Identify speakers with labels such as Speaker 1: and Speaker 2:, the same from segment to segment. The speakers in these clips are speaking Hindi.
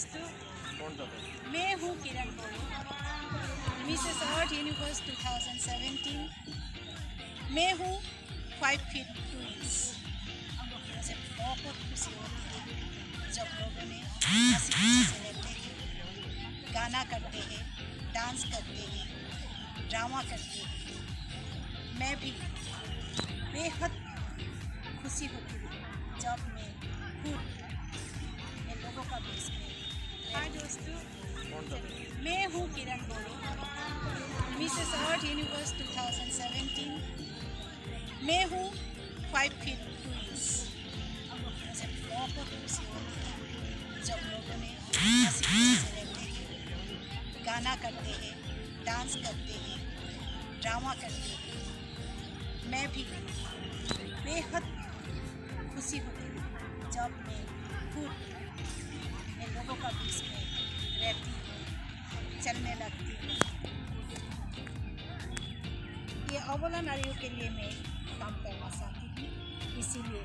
Speaker 1: दोस्तों, मैं हूँ किरण बोलो, मिसेस अर्थ यूनिवर्स 2017। मैं हूँ 5 फीट 2 इंच। मुझे बहुत खुशी होती है जब लोगों ने हंसी खुशी से रहते हैं, गाना करते हैं, डांस करते हैं, ड्रामा करते हैं। मैं भी बेहद खुशी होती हूँ जब मैं खुद इन लोगों का बीच में। हाय दोस्तों, मैं हूँ किरण बोलो, मिसेस अर्थ यूनिवर्स 2017। मैं हूँ 5 फीट 2 इंच। मुझे बहुत खुशी होती है जब लोगों ने हंसी खुशी से रहते हैं, गाना करते हैं, डांस करते हैं, ड्रामा करते हैं। मैं भी बेहद खुशी होती हूँ जब मैं खुद इन लोगों का बीच में रहती हूँ, चलने लगती हूँ। ये अबला नारियों के लिए मैं काम करना चाहती हूँ, इसीलिए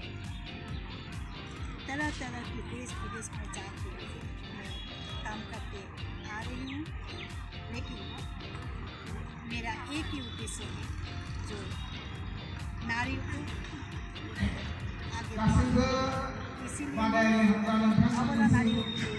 Speaker 1: तरह तरह के देश विदेश में जाके मैं काम करके आ रही हूँ। लेकिन मेरा एक ही उद्देश्य है जो नारियों को आगे बढ़ाना। इसीलिए अबला नारियों के